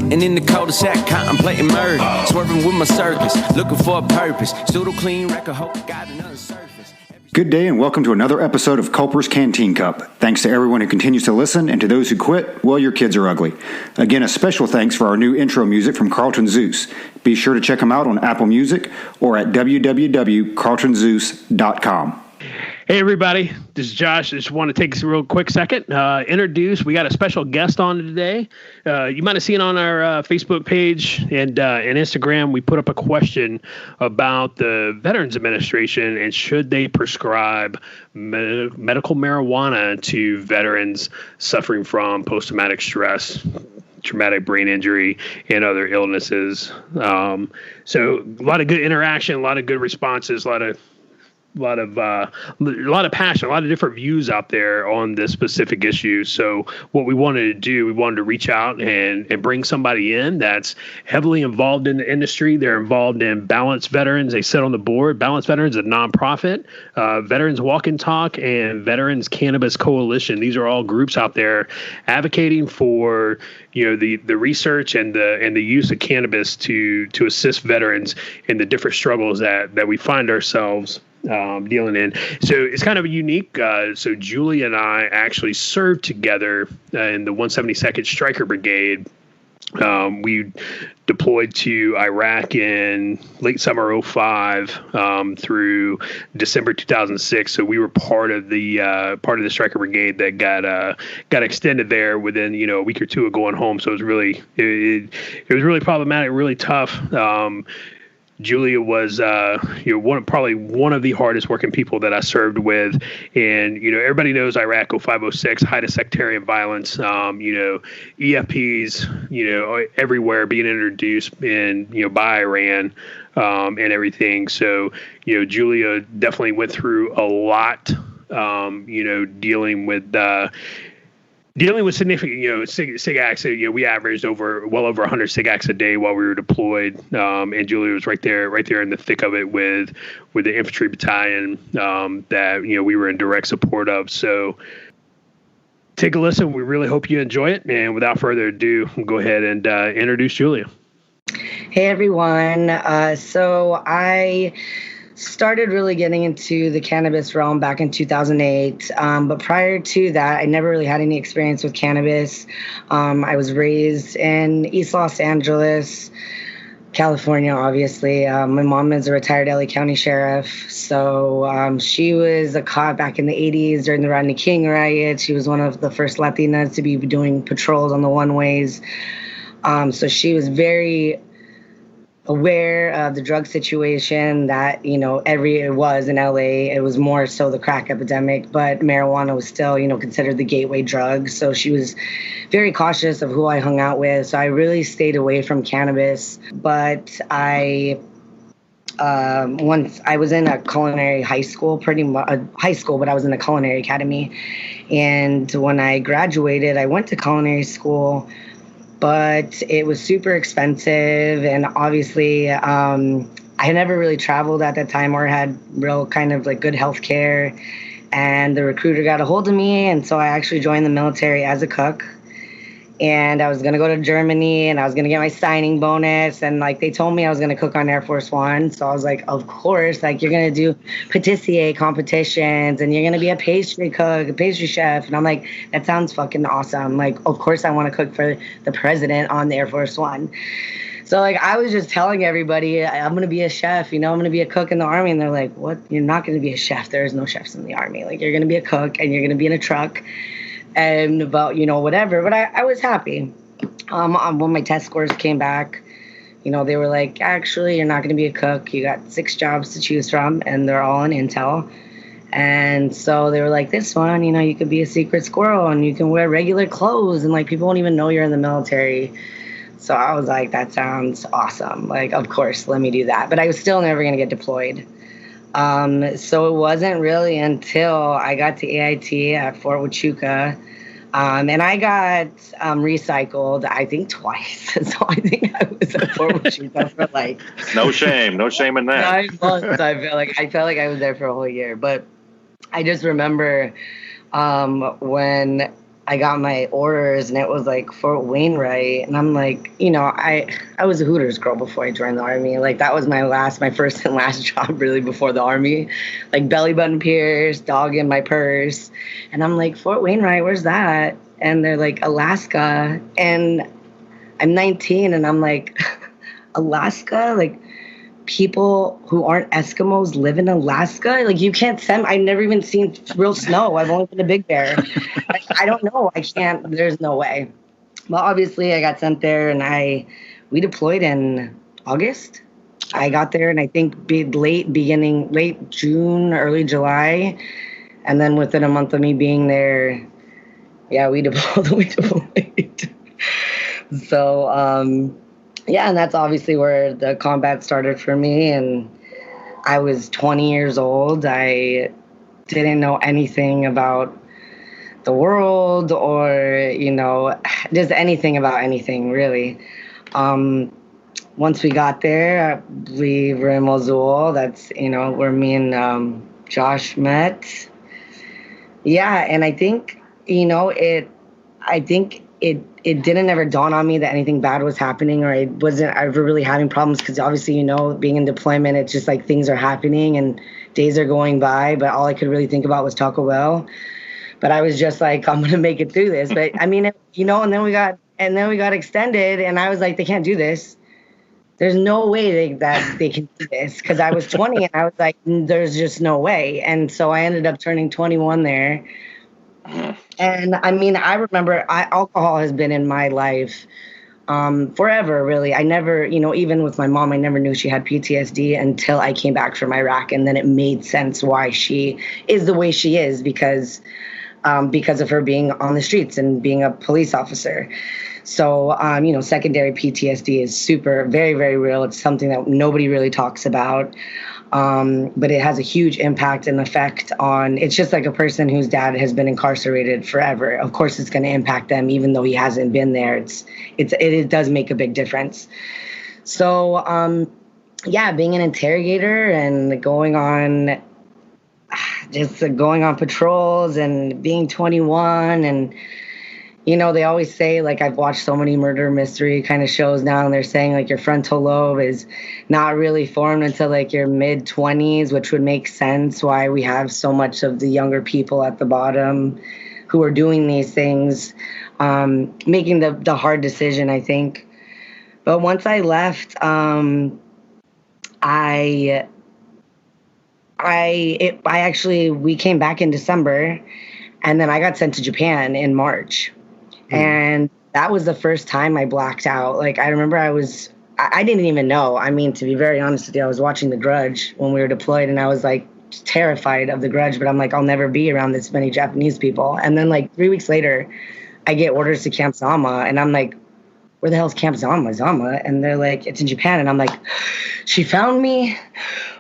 Sitting in the cul-de-sac, contemplating murder. Swerving with my circus, looking for a purpose. Pseudo clean record, hope got another surface. Good day and welcome to another episode of Culper's Canteen Cup. Thanks to everyone who continues to listen, and to those who quit, well, your kids are ugly. Again, a special thanks for our new intro music from Carlton Zeus. Be sure to check them out on Apple Music or at www.carltonzeus.com. Hey everybody, this is Josh. I just want to take a real quick second. We got a special guest on today. You might have seen on our Facebook page and Instagram, we put up a question about the Veterans Administration and should they prescribe medical marijuana to veterans suffering from post-traumatic stress, traumatic brain injury, and other illnesses. So a lot of good interaction, a lot of good responses, a lot of passion, a lot of different views out there on this specific issue. So what we wanted to do, we wanted to reach out and bring somebody in that's heavily involved in the industry. They're involved in Balance Veterans. They sit on the board. Balance Veterans is a nonprofit. Veterans Walk and Talk and Veterans Cannabis Coalition. These are all groups out there advocating for the research and the use of cannabis to assist veterans in the different struggles that we find ourselves dealing in. So it's kind of unique. So Julia and I actually served together in the 172nd Stryker Brigade. We deployed to Iraq in late summer 2005 through December 2006. So we were part of the Stryker Brigade that got extended there within a week or two of going home. So it was really really problematic, really tough. Julia was, probably one of the hardest working people that I served with. And, everybody knows Iraq 0506, height of sectarian violence, EFPs, everywhere being introduced by Iran, and everything. So, Julia definitely went through a lot, dealing with significant, sig acts. We averaged well over 100 sig acts a day while we were deployed, and Julia was right there in the thick of it with the infantry battalion that we were in direct support of. So take a listen. We really hope you enjoy it. And without further ado, we'll go ahead and introduce Julia. Hey everyone. So I started really getting into the cannabis realm back in 2008. But prior to that, I never really had any experience with cannabis. I was raised in East Los Angeles, California, obviously. My mom is a retired LA County sheriff. So she was a cop back in the 80s during the Rodney King riot. She was one of the first Latinas to be doing patrols on the one-ways. So she was very aware of the drug situation that, it was in LA. It was more so the crack epidemic, but marijuana was still, considered the gateway drug. So she was very cautious of who I hung out with. So I really stayed away from cannabis. But once I was in a culinary high school, but I was in a culinary academy. And when I graduated, I went to culinary school, but it was super expensive. And obviously, I had never really traveled at that time or had real kind of like good health care. And the recruiter got a hold of me. And so I actually joined the military as a cook. And I was going to go to Germany and I was going to get my signing bonus. And they told me I was going to cook on Air Force One. So I was like, of course, you're going to do patissier competitions and you're going to be a pastry cook, a pastry chef. And I'm like, that sounds fucking awesome. Of course I want to cook for the president on the Air Force One. So I was just telling everybody, I'm going to be a chef, I'm going to be a cook in the Army. And they're like, what? You're not going to be a chef. There's no chefs in the Army. You're going to be a cook and you're going to be in a truck. And about, whatever. But I was happy. When my test scores came back, they were like, actually, you're not going to be a cook. You got 6 jobs to choose from, and they're all in Intel. And so they were like, this one, you could be a secret squirrel, and you can wear regular clothes, and, people won't even know you're in the military. So I was like, that sounds awesome. Of course, let me do that. But I was still never going to get deployed. So it wasn't really until I got to AIT at Fort Huachuca, and I got recycled, I think twice. So I think I was at Fort Huachuca for no shame in that. 9 months. I felt like I was there for a whole year. But I just remember when I got my orders, and it was like Fort Wainwright, and I'm like, I was a Hooters girl before I joined the Army. Like that was my first and last job really before the Army. Like belly button pierced, dog in my purse, and I'm like, Fort Wainwright, where's that? And they're like, Alaska, and I'm 19, and I'm like, Alaska, like. People who aren't Eskimos live in Alaska. Like you can't send. I've never even seen real snow. I've only been to Big Bear. I don't know. I can't. There's no way. Well, obviously, I got sent there, and we deployed in August. I got there, and I think late June, early July, and then within a month of me being there, yeah, we deployed. So. Yeah, and that's obviously where the combat started for me. And I was 20 years old. I didn't know anything about the world or, just anything about anything, really. Once we got there, I believe we're in Mosul. That's, where me and Josh met. Yeah, and I think, it didn't ever dawn on me that anything bad was happening or I wasn't ever really having problems because obviously, being in deployment, it's just like things are happening and days are going by, but all I could really think about was Taco Bell. But I was just like, I'm going to make it through this. But I mean, and then we got extended and I was like, they can't do this. There's no way that they can do this because I was 20 and I was like, there's just no way. And so I ended up turning 21 there. And I mean, I remember alcohol has been in my life forever, really. I never, even with my mom, I never knew she had PTSD until I came back from Iraq. And then it made sense why she is the way she is because of her being on the streets and being a police officer. So, secondary PTSD is very, very real. It's something that nobody really talks about. But it has a huge impact and effect on, it's just like a person whose dad has been incarcerated forever. Of course, it's going to impact them, even though he hasn't been there. It does make a big difference. So, being an interrogator and going on patrols and being 21 and, they always say, like, I've watched so many murder mystery kind of shows now, and they're saying, like, your frontal lobe is not really formed until, like, your mid-20s, which would make sense why we have so much of the younger people at the bottom who are doing these things, making the hard decision, I think. But once I left, we came back in December, and then I got sent to Japan in March. And that was the first time I blacked out. Like, I remember I didn't even know. I mean, to be very honest with you, I was watching The Grudge when we were deployed, and I was, like, terrified of The Grudge. But I'm like, I'll never be around this many Japanese people. And then, like, 3 weeks later, I get orders to Camp Zama, and I'm like, where the hell's Camp Zama? And they're like, it's in Japan. And I'm like, she found me?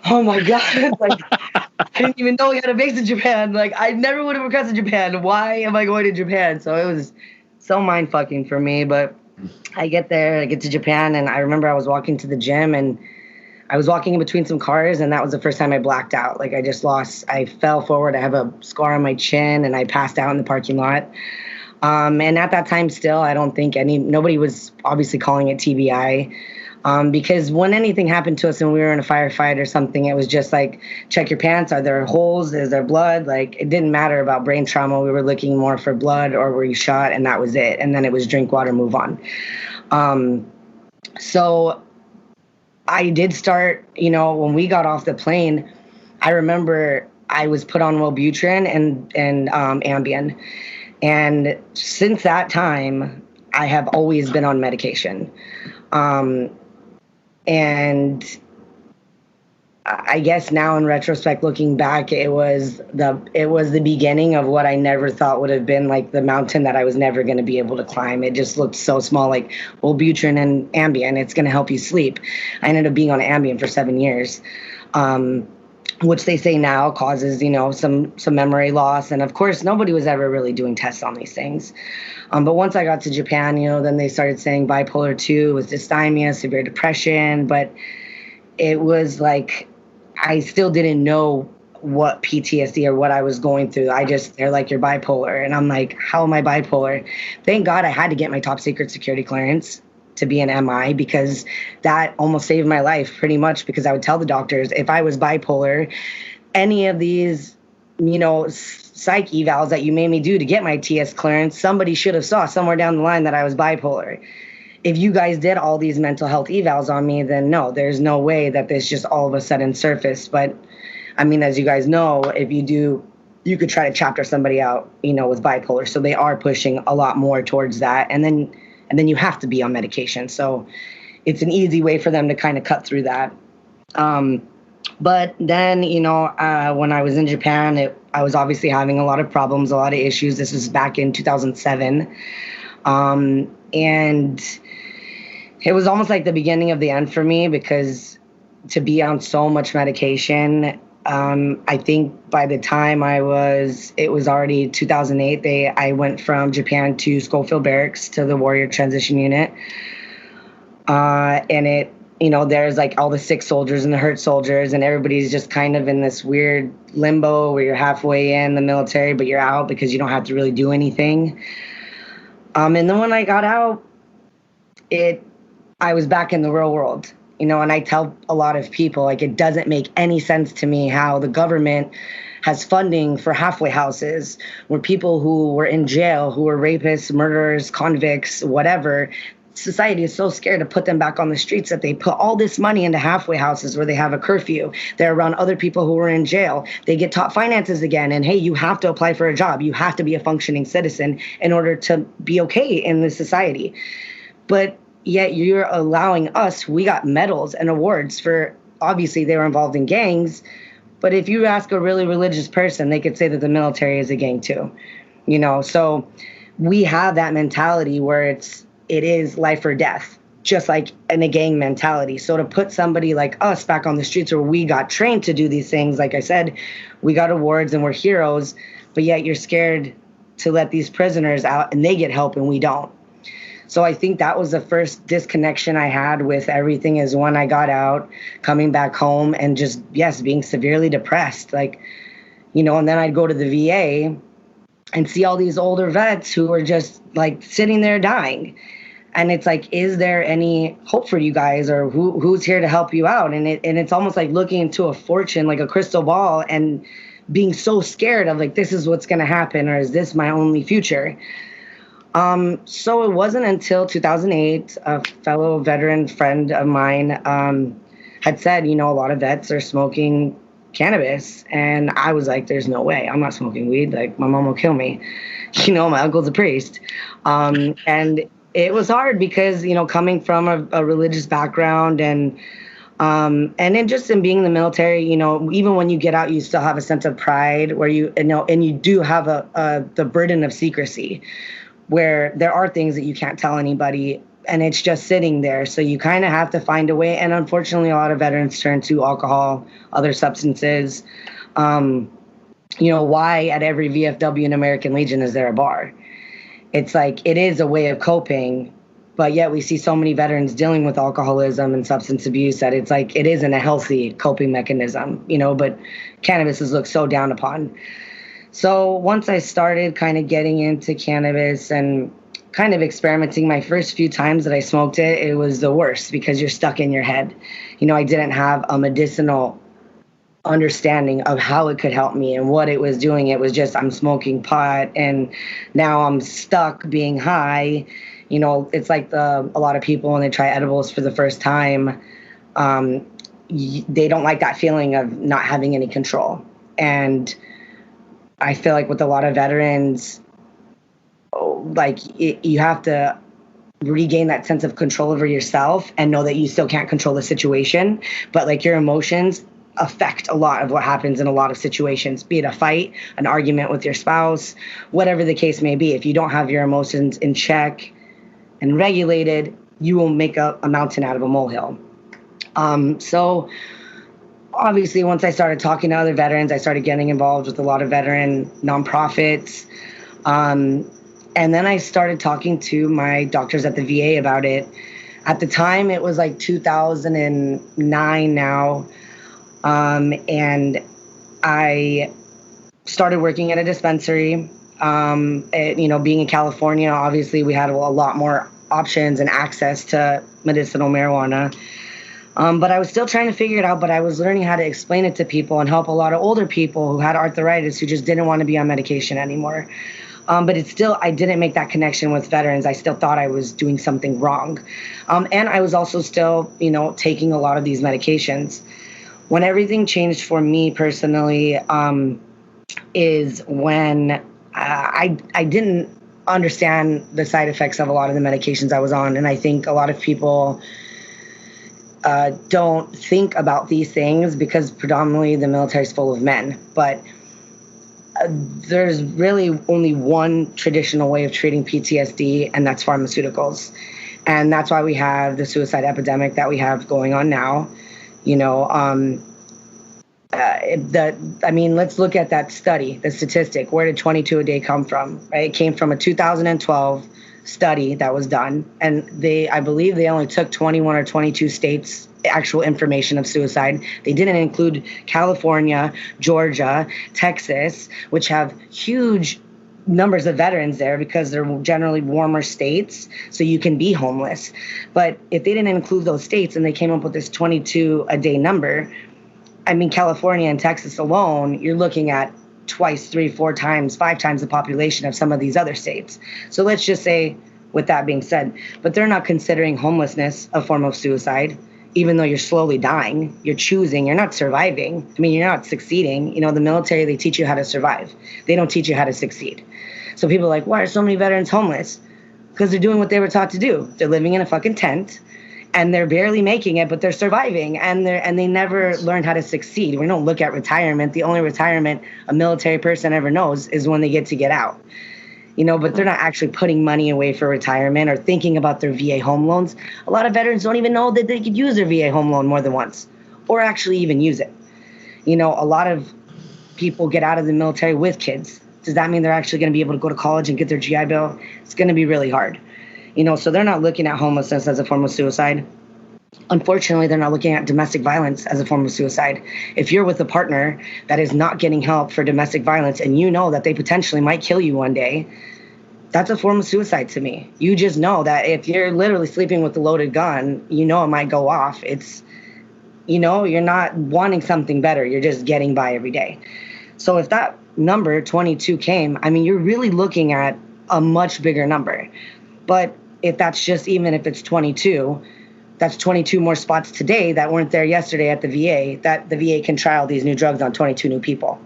Oh, my God. Like, I didn't even know we had a base in Japan. Like, I never would have requested Japan. Why am I going to Japan? So it was so mind-fucking for me. But I get there, I get to Japan, and I remember I was walking to the gym, and I was walking in between some cars, and that was the first time I blacked out. Like, I fell forward. I have a scar on my chin, and I passed out in the parking lot. And at that time still, I don't think nobody was obviously calling it TBI. Because when anything happened to us and we were in a firefight or something, it was just like, check your pants. Are there holes? Is there blood? Like, it didn't matter about brain trauma. We were looking more for blood or were you shot? And that was it. And then it was drink water, move on. So I did start, when we got off the plane, I remember I was put on Wellbutrin and Ambien. And since that time, I have always been on medication. And I guess now in retrospect, looking back, it was the beginning of what I never thought would have been like the mountain that I was never going to be able to climb. It just looked so small, like Wellbutrin and Ambien. It's going to help you sleep. I ended up being on Ambien for 7 years. Which they say now causes, some memory loss. And of course, nobody was ever really doing tests on these things. But once I got to Japan, then they started saying bipolar 2 was dysthymia, severe depression. But it was like, I still didn't know what PTSD or what I was going through. They're like, you're bipolar. And I'm like, how am I bipolar? Thank God I had to get my top secret security clearance to be an MI, because that almost saved my life pretty much, because I would tell the doctors if I was bipolar, any of these, psych evals that you made me do to get my TS clearance, somebody should have saw somewhere down the line that I was bipolar. If you guys did all these mental health evals on me, then no, there's no way that this just all of a sudden surfaced. But I mean, as you guys know, if you do, you could try to chapter somebody out, with bipolar. So they are pushing a lot more towards that. And then you have to be on medication. So it's an easy way for them to kind of cut through that. But then, when I was in Japan, I was obviously having a lot of problems, a lot of issues. This was back in 2007. And it was almost like the beginning of the end for me, because to be on so much medication, I think by the time it was already 2008, I went from Japan to Schofield Barracks to the Warrior Transition Unit. And there's like all the sick soldiers and the hurt soldiers, and everybody's just kind of in this weird limbo where you're halfway in the military, but you're out because you don't have to really do anything. And then when I got out, I was back in the real world, and I tell a lot of people, like, it doesn't make any sense to me how the government has funding for halfway houses where people who were in jail, who were rapists, murderers, convicts, whatever. Society is so scared to put them back on the streets that they put all this money into halfway houses where they have a curfew. They're around other people who are in jail. They get taught finances again. And hey, you have to apply for a job. You have to be a functioning citizen in order to be okay in this society. But yet you're allowing us, we got medals and awards for, obviously they were involved in gangs. But if you ask a really religious person, they could say that the military is a gang too. So we have that mentality where it is life or death, just like in a gang mentality. So to put somebody like us back on the streets where we got trained to do these things, like I said, we got awards and we're heroes, but yet you're scared to let these prisoners out and they get help and we don't. So I think that was the first disconnection I had with everything, is when I got out, coming back home and just, being severely depressed. Like, and then I'd go to the VA and see all these older vets who were just like sitting there dying. And it's like, is there any hope for you guys, or who's here to help you out? And it's almost like looking into a fortune, like a crystal ball, and being so scared of like, this is what's going to happen, or is this my only future? So it wasn't until 2008, a fellow veteran friend of mine had said, a lot of vets are smoking cannabis. And I was like, there's no way. I'm not smoking weed. Like, my mom will kill me. My uncle's a priest. And it was hard because, coming from a religious background and then just in being in the military, even when you get out, you still have a sense of pride where and you do have the burden of secrecy, where there are things that you can't tell anybody and it's just sitting there. So you kind of have to find a way. And unfortunately, a lot of veterans turn to alcohol, other substances. Why at every VFW and American Legion is there a bar? It's like, it is a way of coping, but yet we see so many veterans dealing with alcoholism and substance abuse that it's like, it isn't a healthy coping mechanism, but cannabis is looked so down upon. So once I started kind of getting into cannabis and kind of experimenting, my first few times that I smoked it, it was the worst because you're stuck in your head. I didn't have a medicinal understanding of how it could help me and what it was doing. It was just, I'm smoking pot and now I'm stuck being high. It's like a lot of people when they try edibles for the first time, they don't like that feeling of not having any control. And I feel like with a lot of veterans, you have to regain that sense of control over yourself and know that you still can't control the situation, but like your emotions affect a lot of what happens in a lot of situations, be it a fight, an argument with your spouse, whatever the case may be. If you don't have your emotions in check and regulated, you will make a mountain out of a molehill. So obviously, once I started talking to other veterans, I started getting involved with a lot of veteran nonprofits. And then I started talking to my doctors at the VA about it. At the time, it was like 2009 now. And I started working at a dispensary. Being in California, obviously we had a lot more options and access to medicinal marijuana. But I was still trying to figure it out, but I was learning how to explain it to people and help a lot of older people who had arthritis who just didn't want to be on medication anymore. But it's still, I didn't make that connection with veterans. I still thought I was doing something wrong. And I was also still, taking a lot of these medications. When everything changed for me personally is when I didn't understand the side effects of a lot of the medications I was on. And I think a lot of people don't think about these things because predominantly the military is full of men. But there's really only one traditional way of treating PTSD, and that's pharmaceuticals. And that's why we have the suicide epidemic that we have going on now. Let's look at that study, the statistic. Where did 22 a day come from? Right? It came from a 2012 study that was done, and I believe they only took 21 or 22 states' actual information of suicide. They didn't include California, Georgia, Texas, which have huge numbers of veterans there because they're generally warmer states, so you can be homeless. But if they didn't include those states and they came up with this 22 a day number, California and Texas alone, you're looking at twice, 3, 4 times, 5 times the population of some of these other states. So let's just say, with that being said, but they're not considering homelessness a form of suicide, even though you're slowly dying. You're choosing, you're not surviving. You're not succeeding. The military, they teach you how to survive. They don't teach you how to succeed. So people are like, why are so many veterans homeless? Because they're doing what they were taught to do. They're living in a fucking tent. And they're barely making it, but they're surviving, and they never learned how to succeed. We don't look at retirement. The only retirement a military person ever knows is when they get out. But they're not actually putting money away for retirement or thinking about their VA home loans. A lot of veterans don't even know that they could use their VA home loan more than once, or actually even use it. A lot of people get out of the military with kids. Does that mean they're actually going to be able to go to college and get their GI Bill? It's going to be really hard. So they're not looking at homelessness as a form of suicide. Unfortunately, they're not looking at domestic violence as a form of suicide. If you're with a partner that is not getting help for domestic violence and you know that they potentially might kill you one day, that's a form of suicide to me. You just know that if you're literally sleeping with a loaded gun, it might go off. It's, you're not wanting something better. You're just getting by every day. So if that number 22 came, you're really looking at a much bigger number. But if that's just, even if it's 22, that's 22 more spots today that weren't there yesterday at the VA, that the VA can trial these new drugs on 22 new people.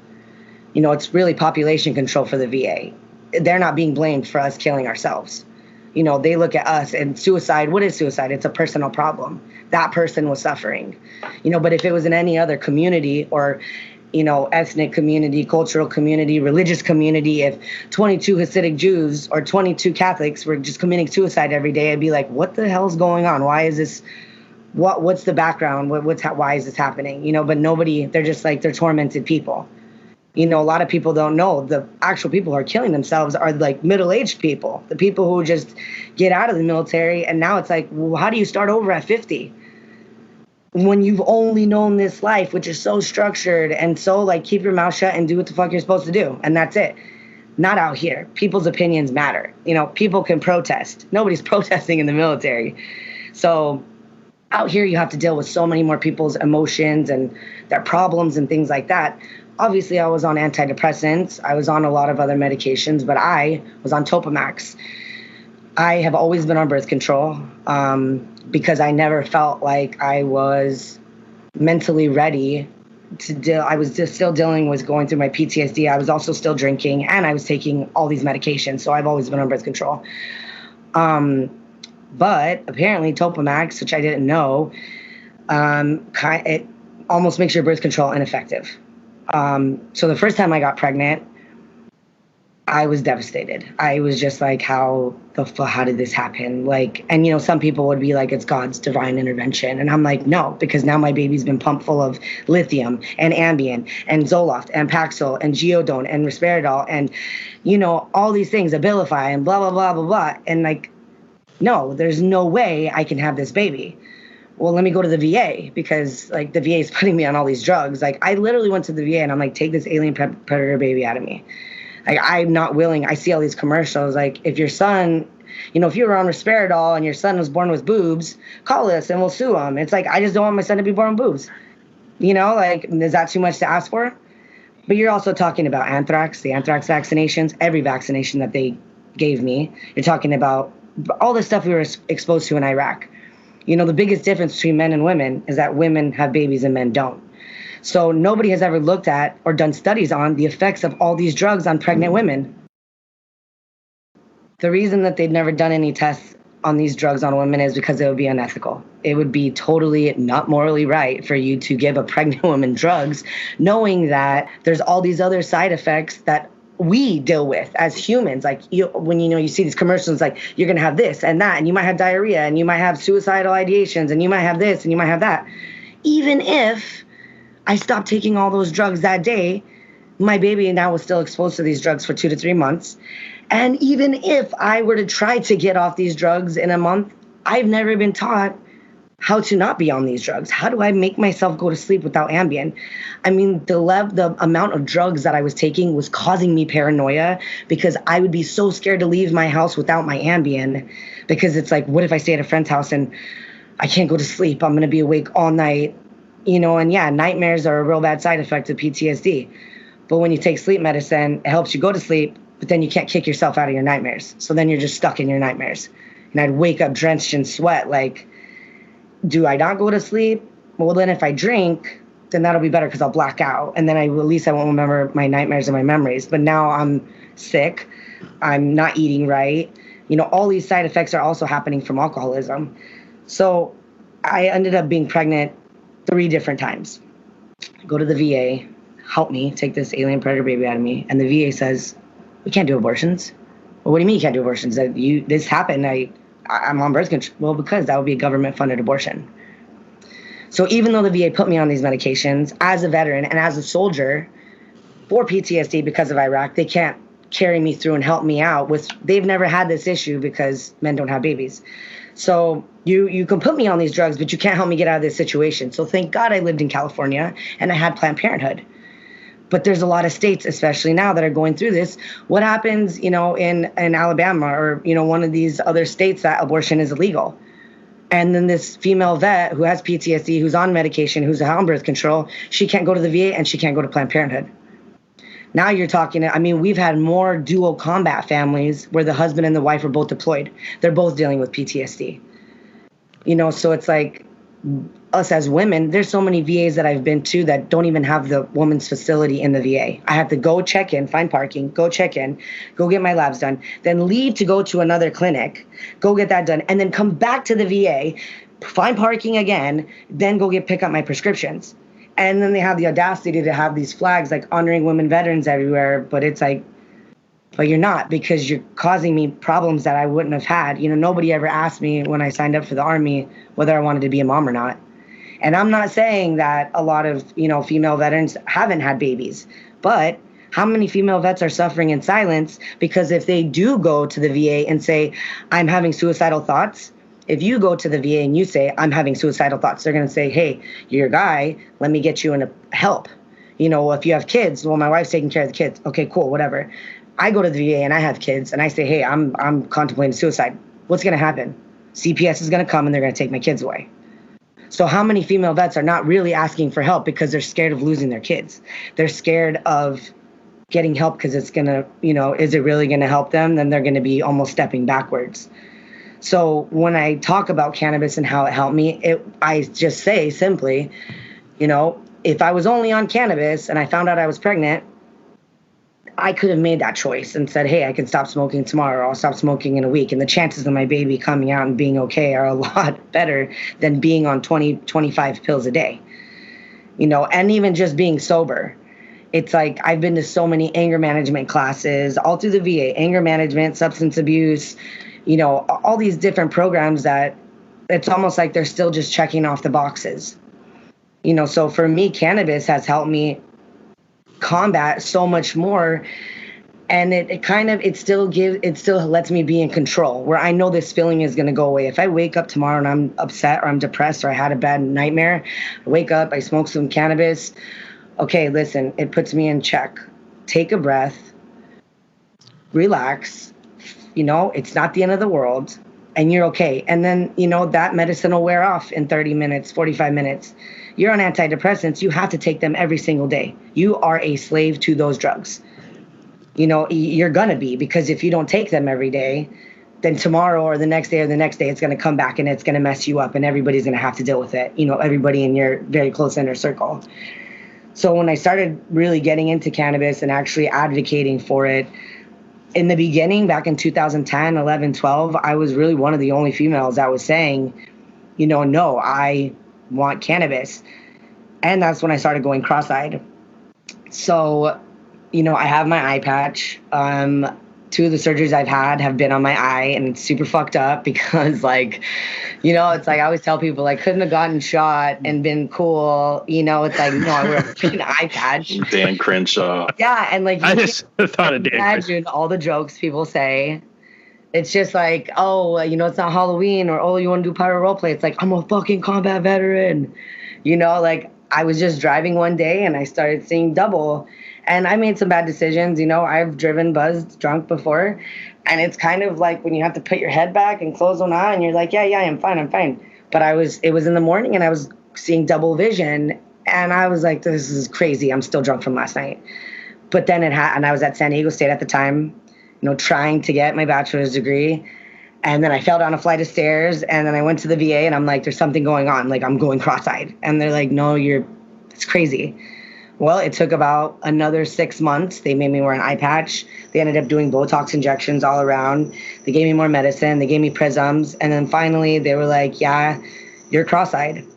It's really population control for the VA. They're not being blamed for us killing ourselves. They look at us and suicide. What is suicide? It's a personal problem. That person was suffering. But if it was in any other community or ethnic community, cultural community, religious community, if 22 Hasidic Jews or 22 Catholics were just committing suicide every day, I'd be like, what the hell's going on? Why is this? What's the background? Why is this happening? But nobody, they're just like, they're tormented people. A lot of people don't know the actual people who are killing themselves are like middle-aged people, the people who just get out of the military. And now it's like, well, how do you start over at 50? When you've only known this life, which is so structured and so like keep your mouth shut and do what the fuck you're supposed to do. And that's it. Not out here. People's opinions matter. People can protest. Nobody's protesting in the military. So out here, you have to deal with so many more people's emotions and their problems and things like that. Obviously, I was on antidepressants. I was on a lot of other medications, but I was on Topamax. I have always been on birth control because I never felt like I was mentally ready to deal. I was just still dealing with going through my PTSD. I was also still drinking, and I was taking all these medications. So I've always been on birth control. But apparently Topamax, which I didn't know, it almost makes your birth control ineffective. So the first time I got pregnant, I was devastated. I was just like, how did this happen? Like, and some people would be like, it's God's divine intervention. And I'm like, no, because now my baby's been pumped full of lithium and Ambien and Zoloft and Paxil and Geodone and Risperidol and, all these things, Abilify and blah, blah, blah, blah, blah. And like, no, there's no way I can have this baby. well, let me go to the VA because like the VA is putting me on all these drugs. Like I literally went to the VA and I'm like, take this alien predator baby out of me. Like I'm not willing. I see all these commercials. Like if your son, if you were on Risperidol and your son was born with boobs, call us and we'll sue him. It's like, I just don't want my son to be born with boobs. Like, is that too much to ask for? But you're also talking about anthrax, the anthrax vaccinations, every vaccination that they gave me. You're talking about all the stuff we were exposed to in Iraq. The biggest difference between men and women is that women have babies and men don't. So nobody has ever looked at or done studies on the effects of all these drugs on pregnant women. The reason that they've never done any tests on these drugs on women is because it would be unethical. It would be totally not morally right for you to give a pregnant woman drugs, knowing that there's all these other side effects that we deal with as humans. Like when you see these commercials, like you're going to have this and that, and you might have diarrhea and you might have suicidal ideations and you might have this and you might have that. Even if I stopped taking all those drugs that day, my baby now was still exposed to these drugs for 2 to 3 months. And even if I were to try to get off these drugs in a month, I've never been taught how to not be on these drugs. How do I make myself go to sleep without Ambien? I mean, the amount of drugs that I was taking was causing me paranoia because I would be so scared to leave my house without my Ambien because it's like, what if I stay at a friend's house and I can't go to sleep? I'm going to be awake all night, and yeah, nightmares are a real bad side effect of PTSD. But when you take sleep medicine, it helps you go to sleep, but then you can't kick yourself out of your nightmares. So then you're just stuck in your nightmares. And I'd wake up drenched in sweat, like, do I not go to sleep? Well, then if I drink, then that'll be better because I'll black out. And then at least I won't remember my nightmares and my memories. But now I'm sick. I'm not eating right. All these side effects are also happening from alcoholism. So I ended up being pregnant 3 different times. I go to the VA, help me take this alien predator baby out of me. And the VA says, we can't do abortions. Well, what do you mean you can't do abortions? This happened. I'm on birth control. Well, because that would be a government-funded abortion. So even though the VA put me on these medications, as a veteran and as a soldier for PTSD because of Iraq, they can't carry me through and help me out they've never had this issue because men don't have babies. So you can put me on these drugs, but you can't help me get out of this situation. So thank God I lived in California and I had Planned Parenthood. But there's a lot of states, especially now, that are going through this. What happens, in Alabama or, one of these other states that abortion is illegal? And then this female vet who has PTSD, who's on medication, who's on birth control, she can't go to the VA and she can't go to Planned Parenthood. Now you're talking, we've had more dual combat families where the husband and the wife are both deployed. They're both dealing with PTSD. So it's like, us as women, there's so many VAs that I've been to that don't even have the woman's facility in the VA. I have to go check in, find parking, go check in, go get my labs done, then leave to go to another clinic, go get that done, and then come back to the VA, find parking again, then go pick up my prescriptions. And then they have the audacity to have these flags like honoring women veterans everywhere, but it's like, but you're not, because you're causing me problems that I wouldn't have had. Nobody ever asked me when I signed up for the Army whether I wanted to be a mom or not. And I'm not saying that a lot of, female veterans haven't had babies, but how many female vets are suffering in silence? Because if they do go to the VA and say, I'm having suicidal thoughts, if you go to the VA and you say, I'm having suicidal thoughts, they're going to say, hey, you're a guy, let me get you in help. If you have kids, well, my wife's taking care of the kids. Okay, cool, whatever. I go to the VA and I have kids and I say, hey, I'm contemplating suicide. What's going to happen? CPS is going to come and they're going to take my kids away. So how many female vets are not really asking for help because they're scared of losing their kids? They're scared of getting help because it's going to, is it really going to help them? Then they're going to be almost stepping backwards. So when I talk about cannabis and how it helped me, I just say simply, if I was only on cannabis and I found out I was pregnant, I could have made that choice and said, hey, I can stop smoking tomorrow, or I'll stop smoking in a week. And the chances of my baby coming out and being okay are a lot better than being on 20, 25 pills a day, and even just being sober. It's like I've been to so many anger management classes all through the VA, anger management, substance abuse, all these different programs that it's almost like they're still just checking off the boxes. So for me, cannabis has helped me combat so much more. And it still lets me be in control, where I know this feeling is going to go away. If I wake up tomorrow and I'm upset or I'm depressed or I had a bad nightmare, I wake up, I smoke some cannabis. Okay, listen, it puts me in check. Take a breath, relax. It's not the end of the world, and you're okay. And then, that medicine will wear off in 30 minutes, 45 minutes. You're on antidepressants. You have to take them every single day. You are a slave to those drugs. You're going to be, because if you don't take them every day, then tomorrow or the next day, it's going to come back and it's going to mess you up, and everybody's going to have to deal with it. Everybody in your very close inner circle. So when I started really getting into cannabis and actually advocating for it, in the beginning, back in 2010, 11, 12, I was really one of the only females that was saying, no, I want cannabis. And that's when I started going cross-eyed. So, I have my eye patch. 2 of the surgeries I've had have been on my eye, and it's super fucked up because, it's like I always tell people, couldn't have gotten shot and been cool. It's like, no, I wear a freaking eye patch. Dan Crenshaw. Yeah, and I just thought of Dan Crenshaw. Imagine all the jokes people say. It's just like, oh, it's not Halloween, or, oh, you want to do pyro role play. It's like, I'm a fucking combat veteran. I was just driving one day and I started seeing double. And I made some bad decisions. I've driven buzzed, drunk before. And it's kind of like when you have to put your head back and close one eye and you're like, yeah, I'm fine. But it was in the morning and I was seeing double vision. And I was like, this is crazy. I'm still drunk from last night. But then and I was at San Diego State at the time, trying to get my bachelor's degree. And then I fell down a flight of stairs, and then I went to the VA and I'm like, there's something going on. I'm going cross-eyed. And they're like, no, it's crazy. Well, it took about another 6 months. They made me wear an eye patch. They ended up doing Botox injections all around. They gave me more medicine. They gave me prisms. And then finally they were like, yeah, you're cross-eyed.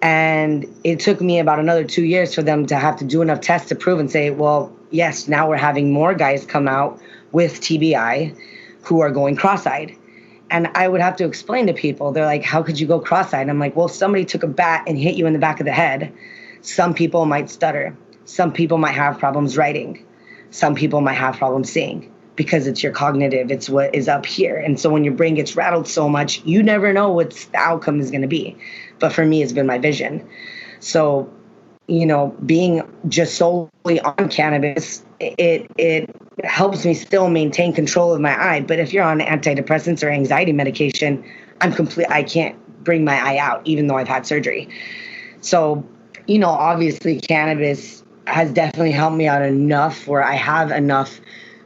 And it took me about another 2 years for them to have to do enough tests to prove and say, well, yes, now we're having more guys come out with TBI who are going cross-eyed. And I would have to explain to people, they're like, how could you go cross-eyed? I'm like, well, if somebody took a bat and hit you in the back of the head, some people might stutter. Some people might have problems writing. Some people might have problems seeing, because it's your cognitive. It's what is up here. And so when your brain gets rattled so much, you never know what the outcome is going to be. But for me, it's been my vision. So, being just solely on cannabis, it helps me still maintain control of my eye. But if you're on antidepressants or anxiety medication, I can't bring my eye out, even though I've had surgery. So, obviously cannabis has definitely helped me out enough where I have enough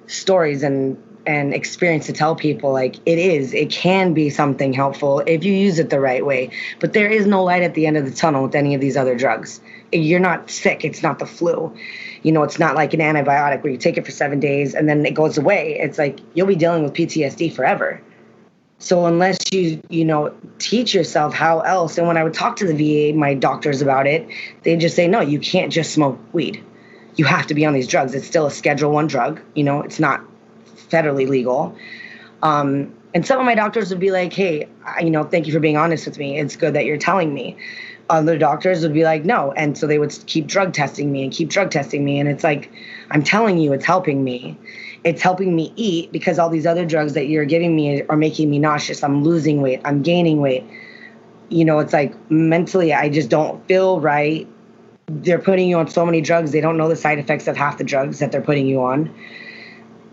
stories and experience to tell people, it can be something helpful if you use it the right way. But there is no light at the end of the tunnel with any of these other drugs. You're not sick. It's not the flu. It's not like an antibiotic where you take it for 7 days and then it goes away. It's like you'll be dealing with PTSD forever. So unless you teach yourself how else, and when I would talk to the VA, my doctors about it, they'd just say, no, you can't just smoke weed. You have to be on these drugs. It's still a Schedule I drug. It's not federally legal. And some of my doctors would be like, hey, thank you for being honest with me. It's good that you're telling me. Other doctors would be like, no. And so they would keep drug testing me. And it's like, I'm telling you, it's helping me. It's helping me eat, because all these other drugs that you're giving me are making me nauseous. I'm losing weight. I'm gaining weight. It's like mentally, I just don't feel right. They're putting you on so many drugs. They don't know the side effects of half the drugs that they're putting you on.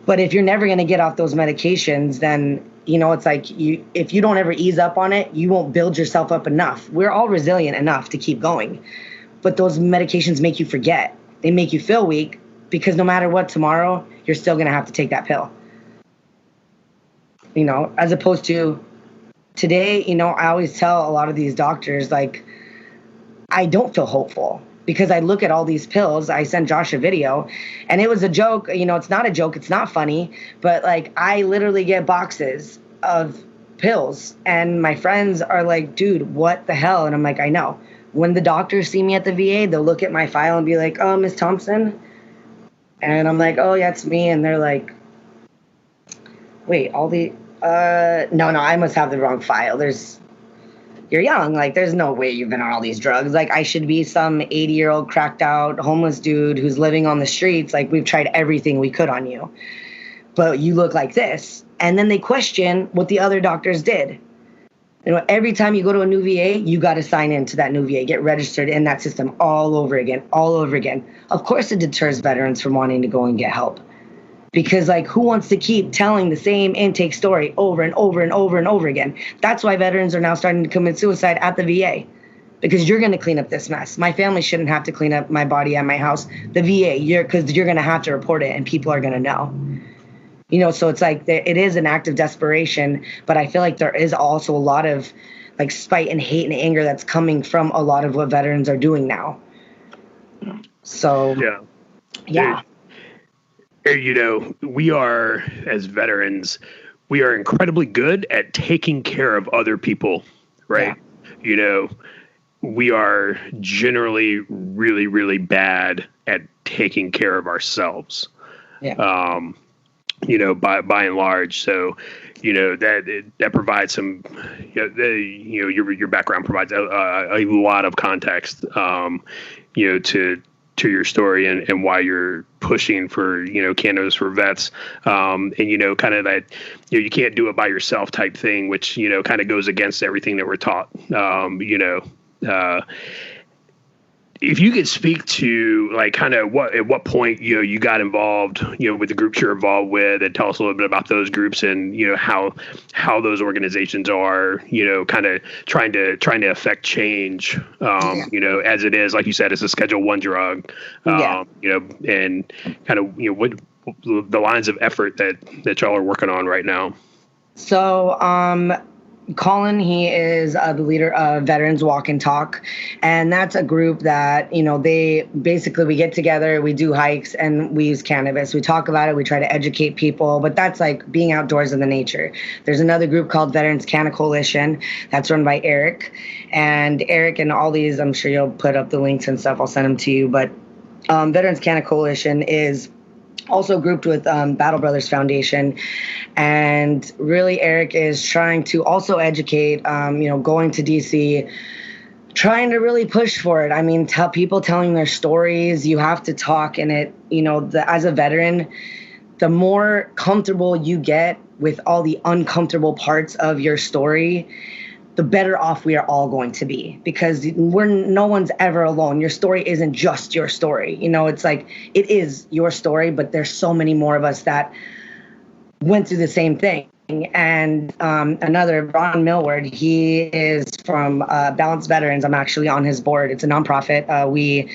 But if you're never going to get off those medications, then, it's like if you don't ever ease up on it, you won't build yourself up enough. We're all resilient enough to keep going. But those medications make you forget. They make you feel weak, because no matter what, tomorrow, you're still going to have to take that pill. As opposed to today, I always tell a lot of these doctors, I don't feel hopeful, because I look at all these pills. I sent Josh a video, and it was a joke. It's not a joke. It's not funny. But, I literally get boxes of pills, and my friends are like, dude, what the hell? And I'm like, I know. When the doctors see me at the VA, they'll look at my file and be like, oh, Miss Thompson? And I'm like, oh, yeah, it's me. And they're like, wait, no, I must have the wrong file. You're young. There's no way you've been on all these drugs. I should be some 80-year-old cracked out homeless dude who's living on the streets. We've tried everything we could on you. but you look like this. And then they question what the other doctors did. Every time you go to a new VA, you got to sign into that new VA, get registered in that system all over again. Of course, it deters veterans from wanting to go and get help. Because, who wants to keep telling the same intake story over and over and over and over again? That's why veterans are now starting to commit suicide at the VA. Because you're going to clean up this mess. My family shouldn't have to clean up my body at my house. The VA, because you're going to have to report it and people are going to know. So it's it is an act of desperation, but I feel like there is also a lot of spite and hate and anger that's coming from a lot of what veterans are doing now. So, yeah. We are, as veterans, we are incredibly good at taking care of other people, right? Yeah. We are generally really, really bad at taking care of ourselves. Yeah. By and large. So, that provides some, your background provides a lot of context, to your story and why you're pushing for, cannabis for vets. And, kind of that, you can't do it by yourself type thing, which, kind of goes against everything that we're taught. If you could speak to kind of at what point, you got involved, with the groups you're involved with, and tell us a little bit about those groups and, how those organizations are, kind of trying to affect change, as it is, like you said, it's a Schedule I drug, and kind of, what the lines of effort that y'all are working on right now. So, Colin, he is the leader of Veterans Walk and Talk, and that's a group that, they basically, we get together, we do hikes, and we use cannabis. We talk about it, we try to educate people, but that's being outdoors in the nature. There's another group called Veterans Canna Coalition that's run by Eric, and all these, I'm sure you'll put up the links and stuff, I'll send them to you, but Veterans Canna Coalition is also grouped with Battle Brothers Foundation. And really, Eric is trying to also educate, going to DC, trying to really push for it. I mean, people telling their stories, you have to talk in it. As a veteran, the more comfortable you get with all the uncomfortable parts of your story, the better off we are all going to be, because no one's ever alone. Your story isn't just your story. It's it is your story, but there's so many more of us that went through the same thing. And another, Ron Millward, he is from Balanced Veterans. I'm actually on his board. It's a nonprofit. We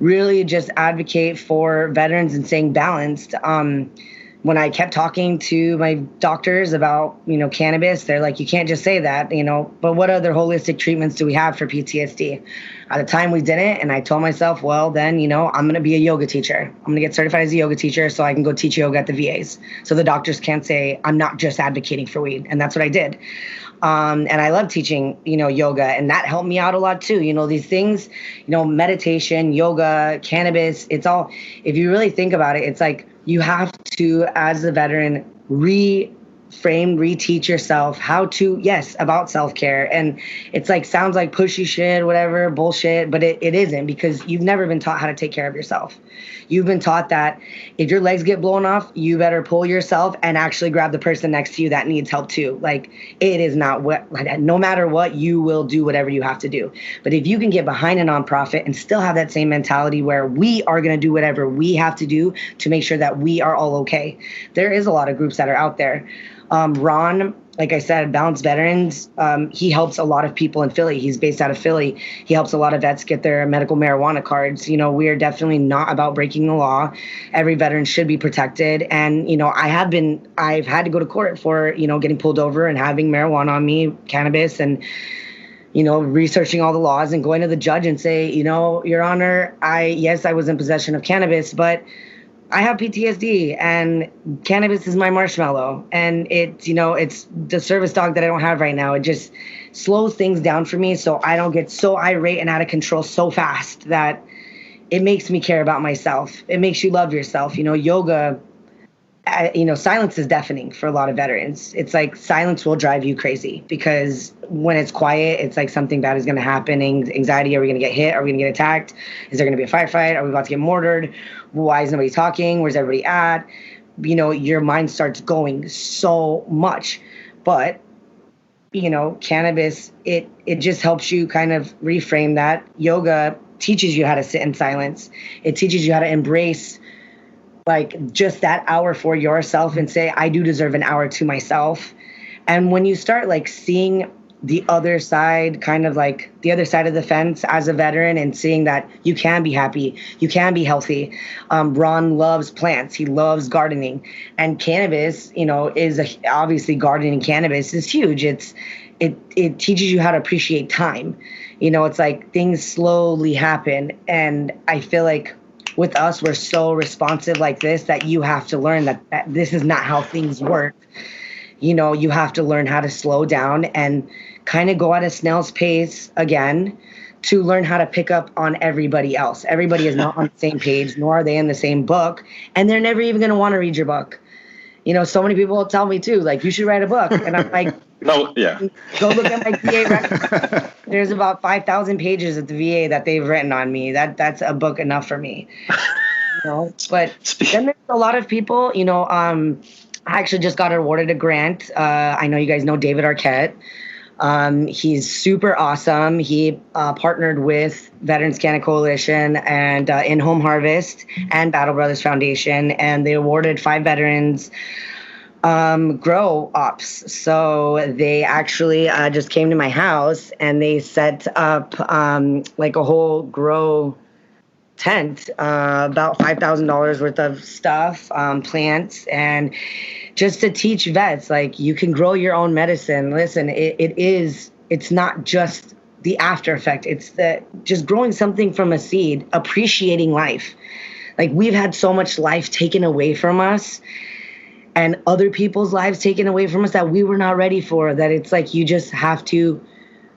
really just advocate for veterans and staying balanced. When I kept talking to my doctors about, cannabis, they're like, you can't just say that, but what other holistic treatments do we have for PTSD? At the time we didn't. And I told myself, well, then, I'm going to be a yoga teacher. I'm going to get certified as a yoga teacher so I can go teach yoga at the VAs. So the doctors can't say I'm not just advocating for weed. And that's what I did. And I love teaching, yoga, and that helped me out a lot too. These things, meditation, yoga, cannabis, it's all, if you really think about it, it's you have to, as a veteran, reteach yourself how to, about self-care. And it's sounds like pushy shit, whatever, bullshit, but it isn't, because you've never been taught how to take care of yourself. You've been taught that if your legs get blown off, you better pull yourself and actually grab the person next to you that needs help too. It is not no matter what, you will do whatever you have to do. But if you can get behind a nonprofit and still have that same mentality where we are going to do whatever we have to do to make sure that we are all okay. There is a lot of groups that are out there. Ron, like I said, Balanced Veterans, he helps a lot of people in Philly. He's based out of Philly. He helps a lot of vets get their medical marijuana cards. We are definitely not about breaking the law. Every veteran should be protected. And, I've had to go to court for, getting pulled over and having marijuana on me, cannabis, and, researching all the laws and going to the judge and say, Your Honor, I was in possession of cannabis, but I have PTSD and cannabis is my marshmallow, and it's the service dog that I don't have right now. It just slows things down for me, so I don't get so irate and out of control so fast that it makes me care about myself. It makes you love yourself. Yoga, silence is deafening for a lot of veterans. It's silence will drive you crazy, because when it's quiet, it's something bad is going to happen. Anxiety, are we going to get hit? Are we going to get attacked? Is there going to be a firefight? Are we about to get mortared? Why is nobody talking? Where's everybody at? your mind starts going so much. But, cannabis, it just helps you kind of reframe that. Yoga teaches you how to sit in silence. It teaches you how to embrace like just that hour for yourself and say, I do deserve an hour to myself. And when you start like seeing the other side, kind of like the other side of the fence as a veteran, and seeing that you can be happy, you can be healthy. Ron loves plants. He loves gardening, and cannabis, obviously gardening cannabis is huge. It teaches you how to appreciate time. It's like things slowly happen. And I feel like with us, we're so responsive like this that you have to learn that this is not how things work. You have to learn how to slow down and kind of go at a snail's pace again to learn how to pick up on everybody else. Everybody is not on the same page, nor are they in the same book. And they're never even going to want to read your book. So many people will tell me too, like, you should write a book. And I'm like, no, yeah. Go look at my VA record. There's about 5,000 pages at the VA that they've written on me. That's a book enough for me. But then there's a lot of people, I actually just got awarded a grant. I know you guys know David Arquette. He's super awesome. He partnered with Veterans Canada Coalition and In-Home Harvest and Battle Brothers Foundation, and they awarded 5 veterans grow ops. So they actually just came to my house and they set up like a whole grow tent, about $5,000 worth of stuff, plants, and just to teach vets, like, you can grow your own medicine. Listen, it's not just the after effect. It's just growing something from a seed, appreciating life. Like, we've had so much life taken away from us and other people's lives taken away from us that we were not ready for, that it's like you just have to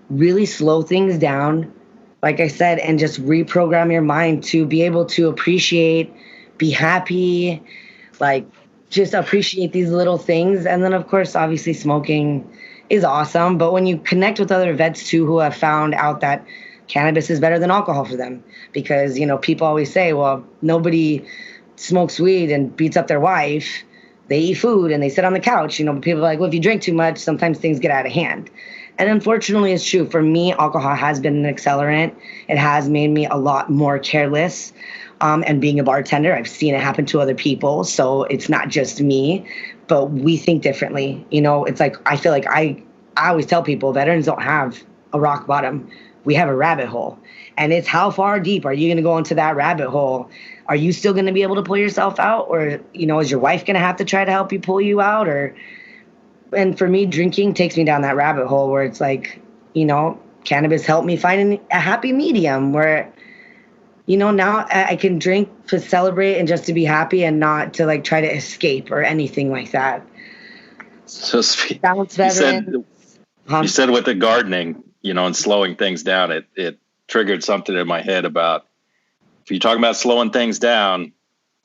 really slow things down, like I said, and just reprogram your mind to be able to appreciate, be happy, like, just appreciate these little things. And then, of course, obviously smoking is awesome. But when you connect with other vets, too, who have found out that cannabis is better than alcohol for them, because, people always say, well, nobody smokes weed and beats up their wife. They eat food and they sit on the couch. But people are like, well, if you drink too much, sometimes things get out of hand. And unfortunately, it's true. For me, alcohol has been an accelerant. It has made me a lot more careless. And being a bartender, I've seen it happen to other people. So it's not just me, but we think differently. It's like, I feel like I always tell people, veterans don't have a rock bottom. We have a rabbit hole. And it's how far deep are you going to go into that rabbit hole? Are you still going to be able to pull yourself out? Or, is your wife going to have to try to help you pull you out? And for me, drinking takes me down that rabbit hole where it's like, cannabis helped me find a happy medium where, now I can drink to celebrate and just to be happy and not to like try to escape or anything like that. So you said with the gardening, and slowing things down, it triggered something in my head about, if you're talking about slowing things down,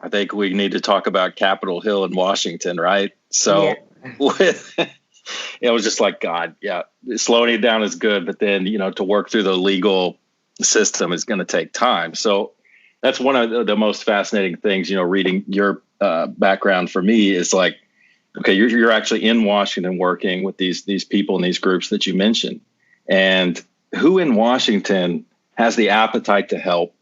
I think we need to talk about Capitol Hill in Washington, right? So it was just like, God, yeah, slowing it down is good. But then, to work through the legal system is going to take time. So that's one of the most fascinating things, reading your background for me is like, okay, you're actually in Washington working with these people and these groups that you mentioned. And who in Washington has the appetite to help?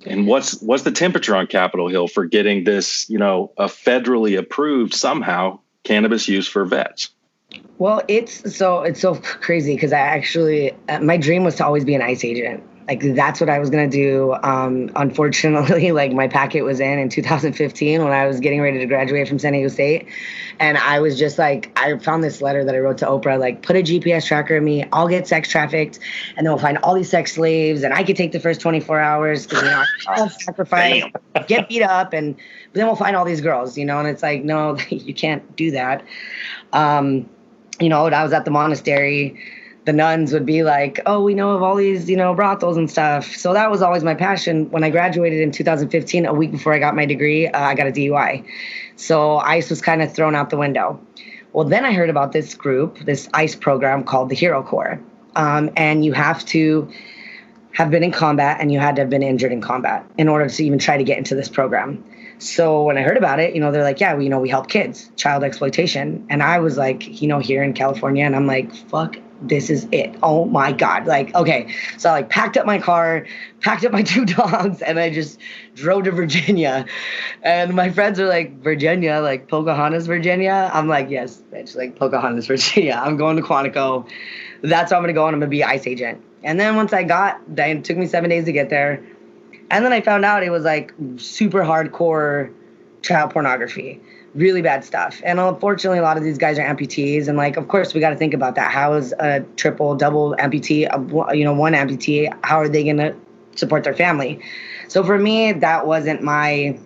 And what's the temperature on Capitol Hill for getting this, a federally approved somehow cannabis use for vets? Well, it's so crazy because I actually, my dream was to always be an ICE agent. Like, that's what I was going to do. Unfortunately, like, my packet was in 2015 when I was getting ready to graduate from San Diego State. And I was just like, I found this letter that I wrote to Oprah, like, put a GPS tracker in me. I'll get sex trafficked and then we'll find all these sex slaves and I could take the first 24 hours because, I'll sacrifice, get beat up. And then we'll find all these girls, and it's like, no, you can't do that. When I was at the monastery, the nuns would be like, oh, we know of all these, brothels and stuff. So that was always my passion. When I graduated in 2015, a week before I got my degree, I got a DUI. So ICE was kind of thrown out the window. Well, then I heard about this group, this ICE program called the Hero Corps. And you have to have been in combat, and you had to have been injured in combat in order to even try to get into this program. So when I heard about it, they're like, yeah, we help kids, child exploitation. And I was like, here in California, and I'm like, fuck, this is it. Oh my God. Like, okay. So I packed up my car, packed up my 2 dogs, and I just drove to Virginia. And my friends are like, Virginia, like Pocahontas, Virginia? I'm like, yes, bitch, like Pocahontas, Virginia. I'm going to Quantico. That's where I'm going to go, and I'm going to be an ICE agent. And then once it took me 7 days to get there. And then I found out it was like super hardcore child pornography, really bad stuff. And unfortunately, a lot of these guys are amputees. And like, of course, we got to think about that. How is a triple, double amputee, one amputee, how are they going to support their family? So for me, that wasn't my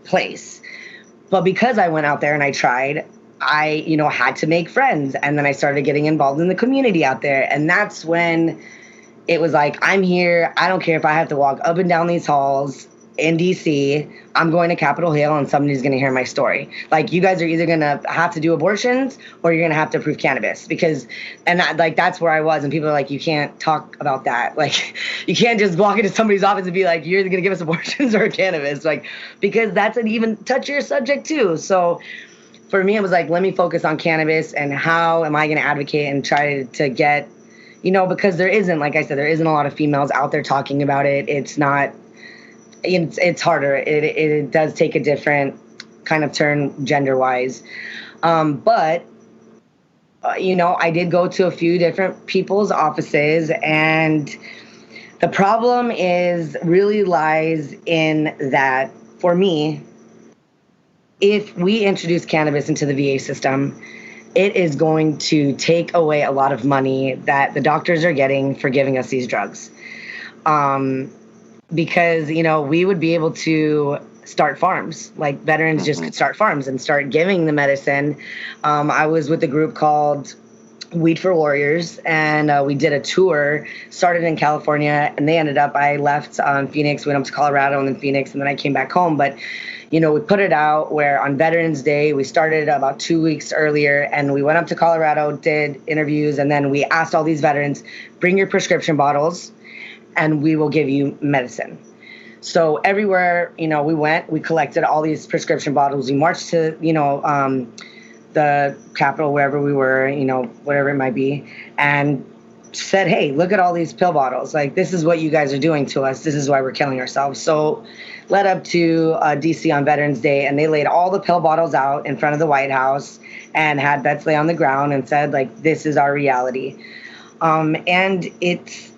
place. But because I went out there and I tried, I, had to make friends. And then I started getting involved in the community out there. And that's when it was like, I'm here. I don't care if I have to walk up and down these halls in DC. I'm going to Capitol Hill, and somebody's going to hear my story. Like, you guys are either going to have to do abortions, or you're going to have to approve cannabis. That's where I was. And people are like, you can't talk about that. Like, you can't just walk into somebody's office and be like, you're either going to give us abortions or cannabis. Like, because that's an even touchier subject too. So for me, it was like, let me focus on cannabis, and how am I going to advocate and try to get, because there isn't, like I said, there isn't a lot of females out there talking about it. It's harder. It does take a different kind of turn gender-wise. But I did go to a few different people's offices, and the problem really lies in that, for me, if we introduce cannabis into the VA system, it is going to take away a lot of money that the doctors are getting for giving us these drugs. Because, we would be able to start farms, like veterans just could start farms and start giving the medicine. I was with a group called Weed for Warriors, and we did a tour, started in California, and I left Phoenix, went up to Colorado and then Phoenix, and then I came back home. But we put it out where on Veterans Day, we started about 2 weeks earlier, and we went up to Colorado, did interviews, and then we asked all these veterans, bring your prescription bottles, and we will give you medicine. So everywhere, we went, we collected all these prescription bottles. We marched to, the Capitol, wherever we were, whatever it might be, and said, hey, look at all these pill bottles. Like, this is what you guys are doing to us. This is why we're killing ourselves. So led up to DC on Veterans Day, and they laid all the pill bottles out in front of the White House and had vets lay on the ground and said, like, this is our reality. And it's,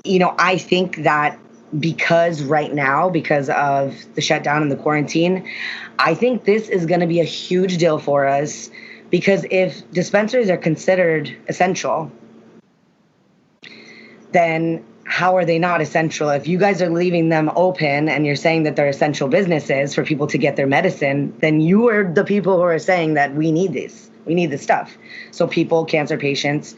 I think that because of the shutdown and the quarantine, I think this is going to be a huge deal for us, because if dispensaries are considered essential, then how are they not essential? If you guys are leaving them open and you're saying that they're essential businesses for people to get their medicine, then you are the people who are saying that we need this stuff. So people, cancer patients,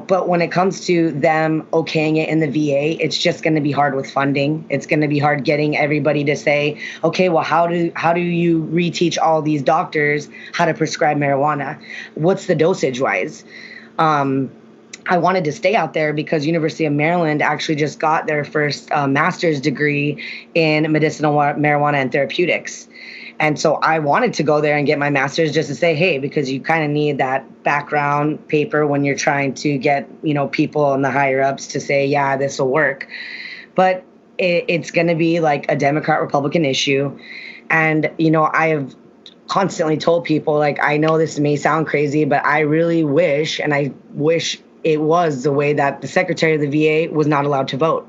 but when it comes to them okaying it in the VA, it's just going to be hard with funding. It's going to be hard getting everybody to say, okay, well, how do you reteach all these doctors how to prescribe marijuana? What's the dosage wise? I wanted to stay out there because University of Maryland actually just got their first master's degree in medicinal marijuana and therapeutics. And so I wanted to go there and get my master's just to say, hey, because you kind of need that background paper when you're trying to get, people in the higher ups to say, yeah, this will work. But it's going to be like a Democrat-Republican issue. And, I have constantly told people, like, I know this may sound crazy, but I really wish it was the way that the Secretary of the VA was not allowed to vote.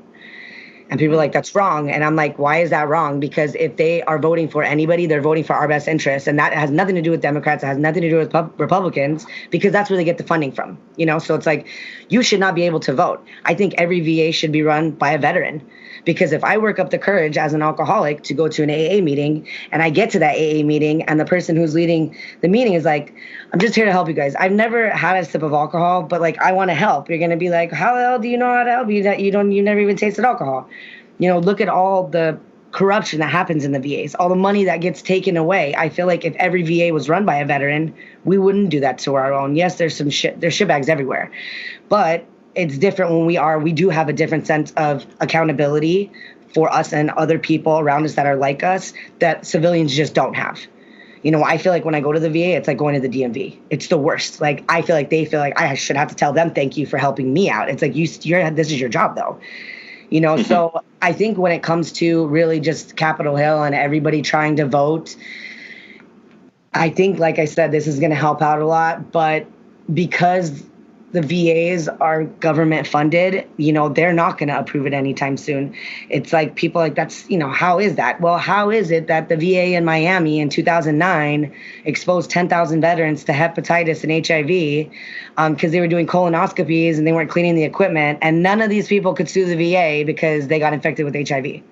And people are like, that's wrong. And I'm like, why is that wrong? Because if they are voting for anybody, they're voting for our best interests. And that has nothing to do with Democrats. It has nothing to do with Republicans, because that's where they get the funding from. So it's like, you should not be able to vote. I think every VA should be run by a veteran. Because if I work up the courage as an alcoholic to go to an AA meeting, and I get to that AA meeting, and the person who's leading the meeting is like, I'm just here to help you guys. I've never had a sip of alcohol, but like, I want to help. You're going to be like, how the hell do you know how to help? You never even tasted alcohol. Look at all the corruption that happens in the VAs, all the money that gets taken away. I feel like if every VA was run by a veteran, we wouldn't do that to our own. Yes, there's shitbags everywhere, but it's different when we do have a different sense of accountability for us and other people around us that are like us that civilians just don't have. I feel like when I go to the VA, it's like going to the DMV. It's the worst. Like, I feel like they feel like I should have to tell them thank you for helping me out. It's like, this is your job, though. So I think when it comes to really just Capitol Hill and everybody trying to vote, I think, like I said, this is going to help out a lot. But because the VAs are government funded, they're not going to approve it anytime soon. It's like people like, that's, how is that? Well, how is it that the VA in Miami in 2009 exposed 10,000 veterans to hepatitis and HIV because they were doing colonoscopies and they weren't cleaning the equipment, and none of these people could sue the VA because they got infected with HIV?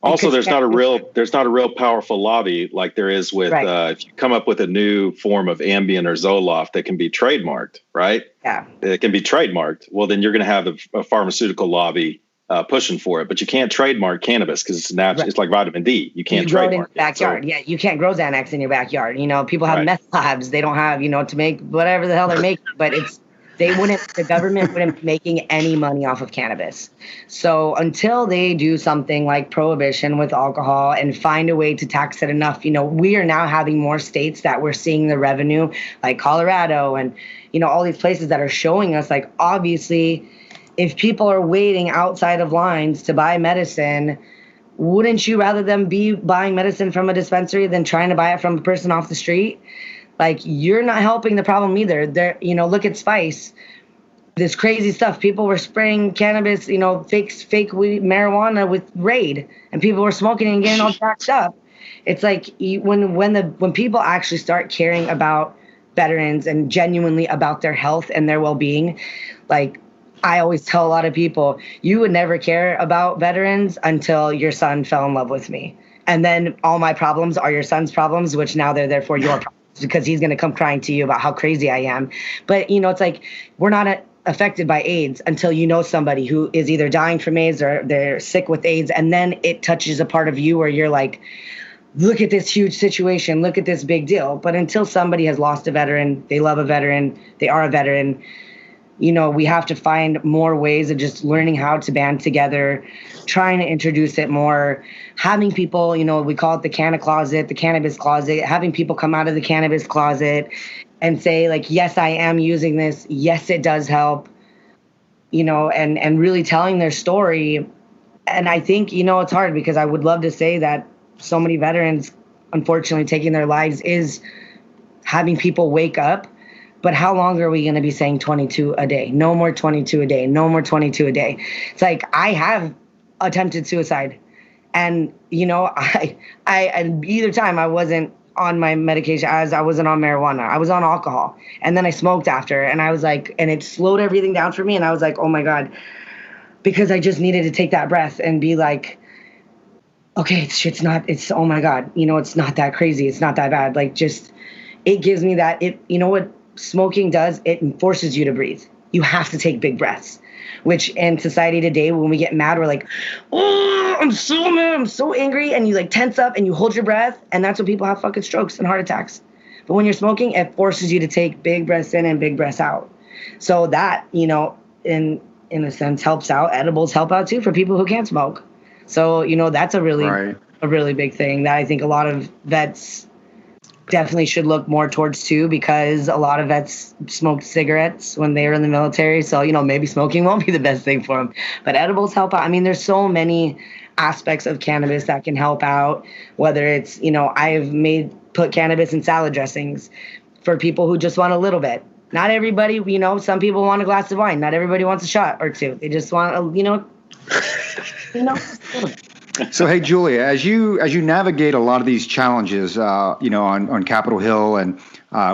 Also, there's not a real powerful lobby like there is with if you come up with a new form of Ambien or Zoloft that can be trademarked, right? Yeah, it can be trademarked. Well, then you're going to have a pharmaceutical lobby pushing for it, but you can't trademark cannabis because it's natural. Right. It's like vitamin D. You can't trademark it in your backyard. So, you can't grow Xanax in your backyard. People have meth labs. They don't have to make whatever the hell they're making, but the government wouldn't be making any money off of cannabis. So until they do something like prohibition with alcohol and find a way to tax it enough, we are now having more states that we're seeing the revenue, like Colorado and, all these places that are showing us, like, obviously, if people are waiting outside of lines to buy medicine, wouldn't you rather them be buying medicine from a dispensary than trying to buy it from a person off the street? Like, you're not helping the problem either. Look at Spice. This crazy stuff. People were spraying cannabis, fake weed, marijuana with Raid, and people were smoking and getting all jacked up. It's like when people actually start caring about veterans and genuinely about their health and their well-being, like, I always tell a lot of people, you would never care about veterans until your son fell in love with me. And then all my problems are your son's problems, which now they're therefore your problems, because he's going to come crying to you about how crazy I am. But, it's like, we're not affected by AIDS until somebody who is either dying from AIDS or they're sick with AIDS. And then it touches a part of you where you're like, look at this huge situation, look at this big deal. But until somebody has lost a veteran, they love a veteran, they are a veteran, we have to find more ways of just learning how to band together, trying to introduce it more, having people, we call it the canna closet, the cannabis closet, having people come out of the cannabis closet and say, like, yes, I am using this. Yes, it does help, and really telling their story. And I think, it's hard because I would love to say that so many veterans, unfortunately, taking their lives is having people wake up. But how long are we going to be saying 22 a day? No more 22 a day. No more 22 a day. It's like, I have attempted suicide. And, I either time I wasn't on my medication, as I wasn't on marijuana. I was on alcohol. And then I smoked after. And I was like, and it slowed everything down for me. And I was like, oh my God. Because I just needed to take that breath and be like, okay, oh my God. It's not that crazy. It's not that bad. Like, just, it gives me that, what smoking does, it forces you to breathe. You have to take big breaths, which in society today, when we get mad, we're like, oh, I'm so mad, I'm so angry. And you like tense up and you hold your breath. And that's when people have fucking strokes and heart attacks. But when you're smoking, it forces you to take big breaths in and big breaths out. So that, in a sense helps out. Edibles help out too for people who can't smoke. So, that's a really big thing that I think a lot of vets definitely should look more towards too, because a lot of vets smoked cigarettes when they were in the military. So, maybe smoking won't be the best thing for them, but edibles help out. I mean, there's so many aspects of cannabis that can help out, whether it's, I've put cannabis in salad dressings for people who just want a little bit. Not everybody, some people want a glass of wine. Not everybody wants a shot or two. They just want So, hey, Julia, as you navigate a lot of these challenges, on Capitol Hill and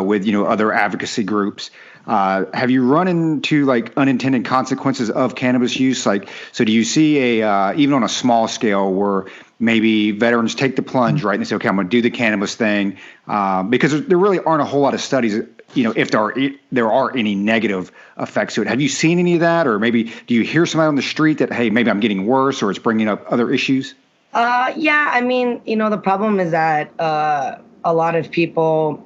with, other advocacy groups, have you run into like unintended consequences of cannabis use? Like, so do you see even on a small scale where maybe veterans take the plunge, right? And they say, okay, I'm going to do the cannabis thing, because there really aren't a whole lot of studies, if there are any negative effects to it. Have you seen any of that? Or maybe do you hear somebody on the street that, hey, maybe I'm getting worse, or it's bringing up other issues? Yeah, I mean, the problem is that a lot of people,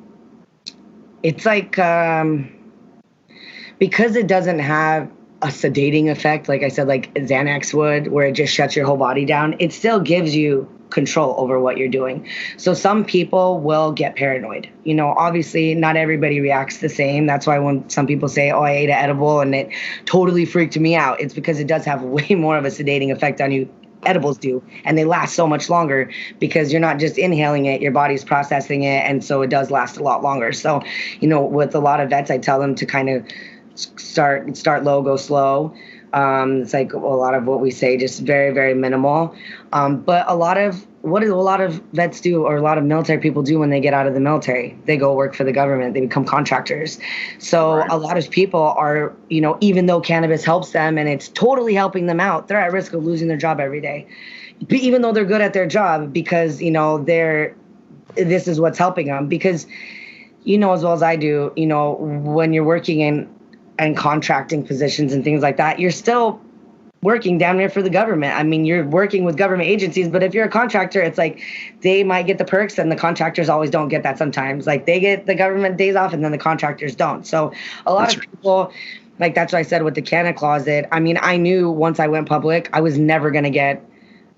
it's like because it doesn't have a sedating effect, like I said, like Xanax would, where it just shuts your whole body down, it still gives you control over what you're doing. So some people will get paranoid. You know, obviously not everybody reacts the same. That's why when some people say, oh, I ate an edible and it totally freaked me out, it's because it does have way more of a sedating effect on you. Edibles do, and they last so much longer because you're not just inhaling it, your body's processing it, and so it does last a lot longer. So, you know, with a lot of vets, I tell them to kind of start low, go slow. It's like a lot of what we say, just very, very minimal. But what do a lot of vets do, or a lot of military people do when they get out of the military? They go work for the government. They become contractors. So right. A lot of people are, you know, even though cannabis helps them and it's totally helping them out, they're at risk of losing their job every day, even though they're good at their job, because, you know, this is what's helping them. Because, you know, as well as I do, you know, when you're working in and contracting positions and things like that, you're still working down there for the government. I mean, you're working with government agencies, but if you're a contractor, it's like they might get the perks and the contractors always don't get that sometimes. Like they get the government days off and then the contractors don't. So a lot of people, like that's what I said with the Canna Closet. I mean, I knew once I went public, I was never going to get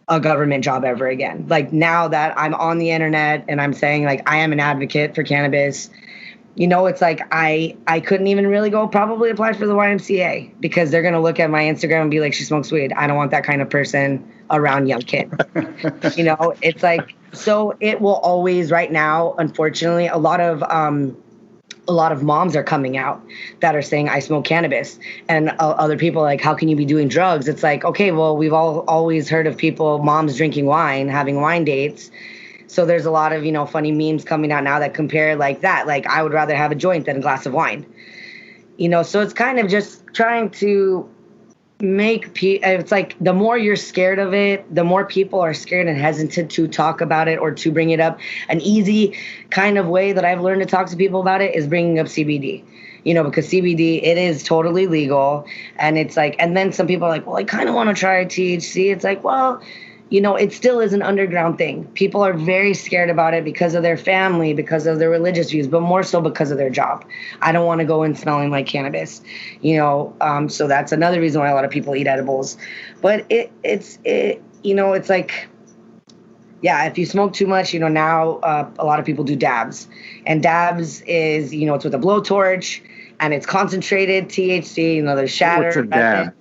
a government job ever again. Like now that I'm on the internet and I'm saying like I am an advocate for cannabis, you know, it's like I couldn't even really go probably apply for the YMCA because they're going to look at my Instagram and be like, she smokes weed. I don't want that kind of person around young kids. You know, it's like, so it will always right now, unfortunately, a lot of moms are coming out that are saying I smoke cannabis, and other people are like, how can you be doing drugs? It's like, okay, well, we've always heard of moms drinking wine, having wine dates. So there's a lot of, you know, funny memes coming out now that compare like that. Like I would rather have a joint than a glass of wine, you know? So it's kind of just trying to it's like the more you're scared of it, the more people are scared and hesitant to talk about it or to bring it up. An easy kind of way that I've learned to talk to people about it is bringing up CBD, you know, because CBD, it is totally legal. And it's like, and then some people are like, well, I kind of want to try THC. It's like, well, you know, it still is an underground thing. People are very scared about it because of their family, because of their religious views, but more so because of their job. I don't want to go in smelling like cannabis, you know. So that's another reason why a lot of people eat edibles. But it's you know, it's like, yeah, if you smoke too much, you know, now a lot of people do dabs. And dabs is, you know, it's with a blowtorch and it's concentrated THC, you know, there's shatter. What's a dab?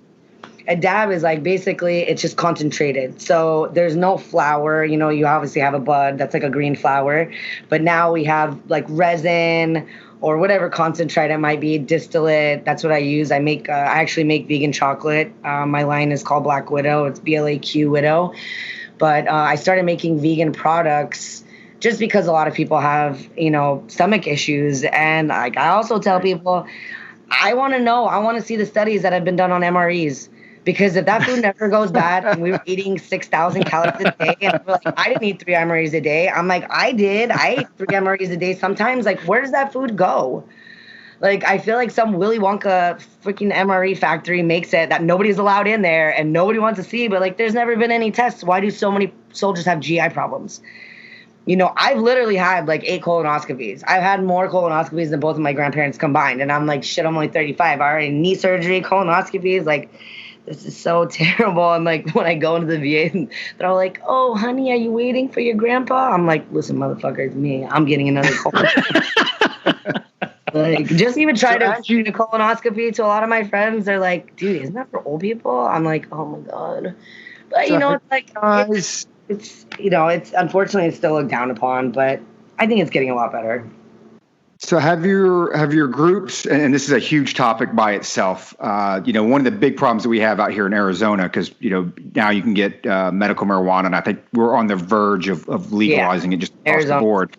A dab is like basically it's just concentrated. So there's no flower. You know, you obviously have a bud that's like a green flower, but now we have like resin or whatever concentrate it might be, distillate. That's what I use. I actually make vegan chocolate. My line is called Black Widow. It's BLAQ Widow. But I started making vegan products just because a lot of people have, you know, stomach issues. And like I also tell people, I want to see the studies that have been done on MREs. Because if that food never goes bad and we were eating 6,000 calories a day and we're like, I didn't eat 3 MREs a day. I'm like, I did. I ate 3 MREs a day sometimes. Like, where does that food go? Like, I feel like some Willy Wonka freaking MRE factory makes it that nobody's allowed in there and nobody wants to see. But, like, there's never been any tests. Why do so many soldiers have GI problems? You know, I've literally had, like, 8 colonoscopies. I've had more colonoscopies than both of my grandparents combined. And I'm like, shit, I'm only 35. I already knee surgery, colonoscopies, like... This is so terrible. And like when I go into the VA, they're all like, "Oh, honey, are you waiting for your grandpa?" I'm like, "Listen, motherfucker, it's me. I'm getting another colonoscopy." Like, just even try to do a colonoscopy to a lot of my friends. They're like, "Dude, isn't that for old people?" I'm like, "Oh my god." But you know, it's like it's you know, it's unfortunately it's still looked down upon, but I think it's getting a lot better. So have your groups, and this is a huge topic by itself, you know, one of the big problems that we have out here in Arizona, because, you know, now you can get medical marijuana, and I think we're on the verge of legalizing it just across the board.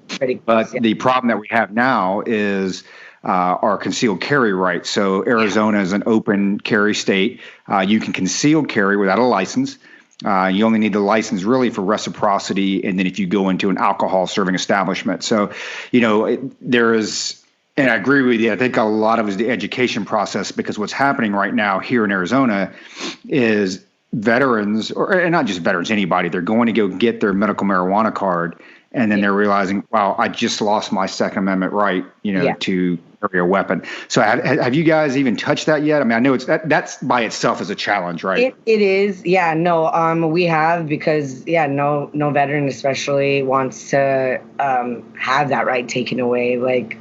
But the problem that we have now is our concealed carry rights. So Arizona is an open carry state. You can concealed carry without a license. You only need the license really for reciprocity, and then if you go into an alcohol serving establishment. So, you know, there is, and I agree with you, I think a lot of it is the education process, because what's happening right now here in Arizona is veterans, or not just veterans, anybody, they're going to go get their medical marijuana card, and then they're realizing, wow, I just lost my Second Amendment right, you know, to carry a weapon. So have you guys even touched that yet? I mean, I know that's by itself is a challenge, right? It is. Yeah, no, we have, because no veteran especially wants to have that right taken away. Like,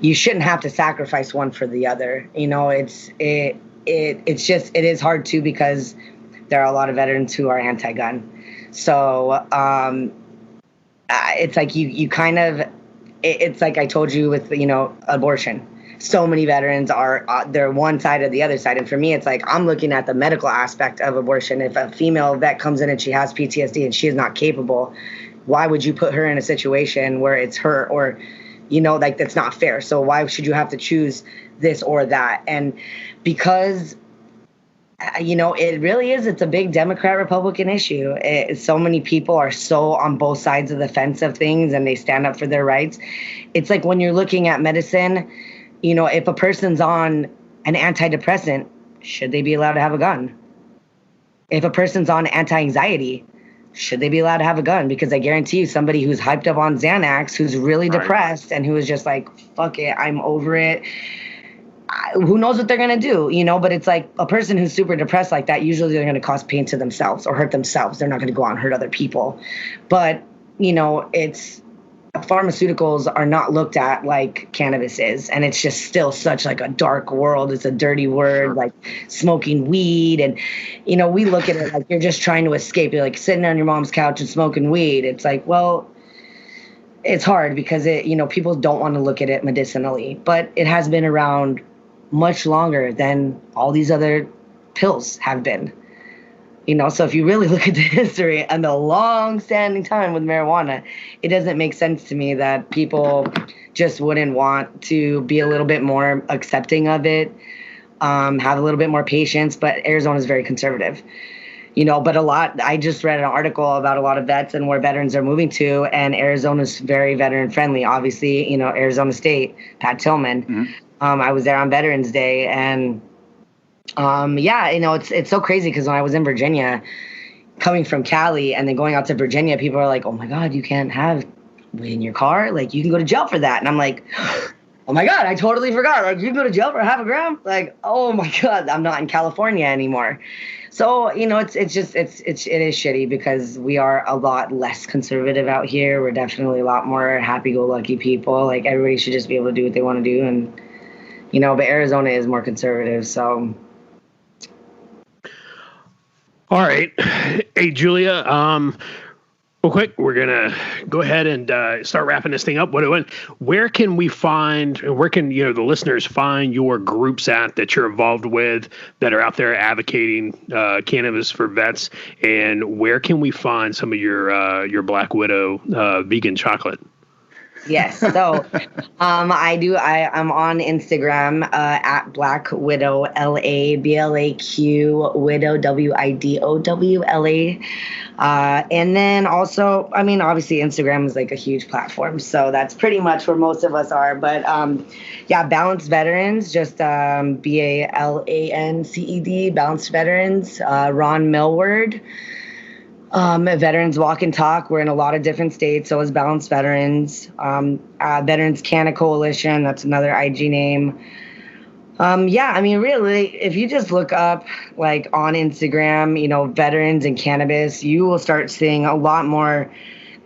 you shouldn't have to sacrifice one for the other. You know, it is hard too, because there are a lot of veterans who are anti-gun. So it's like you kind of, it's like I told you with, abortion. So many veterans are, they're one side or the other side. And for me, it's like, I'm looking at the medical aspect of abortion. If a female vet comes in and she has PTSD and she is not capable, why would you put her in a situation where it's her, or, like, that's not fair. So why should you have to choose this or that? And because, it really is, it's a big Democrat-Republican issue. So many people are so on both sides of the fence of things, and they stand up for their rights. It's like when you're looking at medicine, if a person's on an antidepressant, should they be allowed to have a gun? If a person's on anti-anxiety, should they be allowed to have a gun? Because I guarantee you, somebody who's hyped up on Xanax, who's really depressed, and who is just like, fuck it, I'm over it, who knows what they're going to do, But it's like a person who's super depressed like that, usually they're going to cause pain to themselves or hurt themselves. They're not going to go out and hurt other people. But, it's, pharmaceuticals are not looked at like cannabis is. And it's just still such like a dark world. It's a dirty word, like smoking weed. And, we look at it like you're just trying to escape. You're like sitting on your mom's couch and smoking weed. It's like, well, it's hard because people don't want to look at it medicinally, but it has been around much longer than all these other pills have been. So if you really look at the history and the long-standing time with marijuana, it doesn't make sense to me that people just wouldn't want to be a little bit more accepting of it, have a little bit more patience. But Arizona is very conservative, but I just read an article about a lot of vets and where veterans are moving to, and Arizona's very veteran friendly. Obviously, Arizona State, Pat Tillman. Mm-hmm. I was there on Veterans Day, and it's so crazy because when I was in Virginia, coming from Cali and then going out to Virginia, people are like, oh my God, you can't have weed in your car? Like, you can go to jail for that. And I'm like, oh my God, I totally forgot. Like, you can go to jail for half a gram? Like, oh my God, I'm not in California anymore. So, it is shitty because we are a lot less conservative out here. We're definitely a lot more happy-go-lucky people. Like, everybody should just be able to do what they want to do. And, but Arizona is more conservative, so. All right. Hey, Julia, real quick, we're going to go ahead and start wrapping this thing up. Where can we find, where can, the listeners find your groups that you're involved with that are out there advocating cannabis for vets? And where can we find some of your Black Widow vegan chocolate? Yes. So I'm on Instagram at Black Widow LABLAQ Widow WIDOWLA. And then also, obviously Instagram is like a huge platform. So that's pretty much where most of us are. But Balanced Veterans, just BALANCED, Balanced Veterans, Ron Millward. Veterans Walk and Talk. We're in a lot of different states, so is Balanced Veterans. Veterans Canna Coalition, that's another IG name. Really, if you just look up like on Instagram, veterans and cannabis, you will start seeing a lot more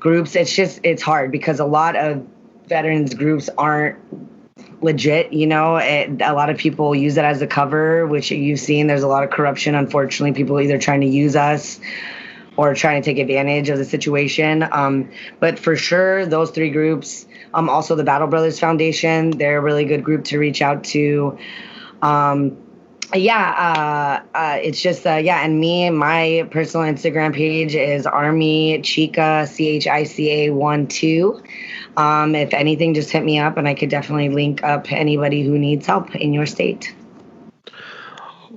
groups. It's hard because a lot of veterans groups aren't legit, a lot of people use it as a cover, which you've seen. There's a lot of corruption, unfortunately, people either trying to use us or trying to take advantage of the situation. But for sure, those three groups, also the Battle Brothers Foundation, they're a really good group to reach out to. It's just, and my personal Instagram page is Army Chica, CHICA 12. If anything, just hit me up and I could definitely link up anybody who needs help in your state.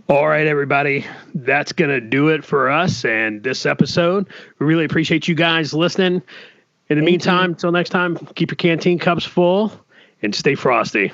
All right, everybody, that's going to do it for us and this episode. We really appreciate you guys listening. In the meantime, until next time, keep your canteen cups full and stay frosty.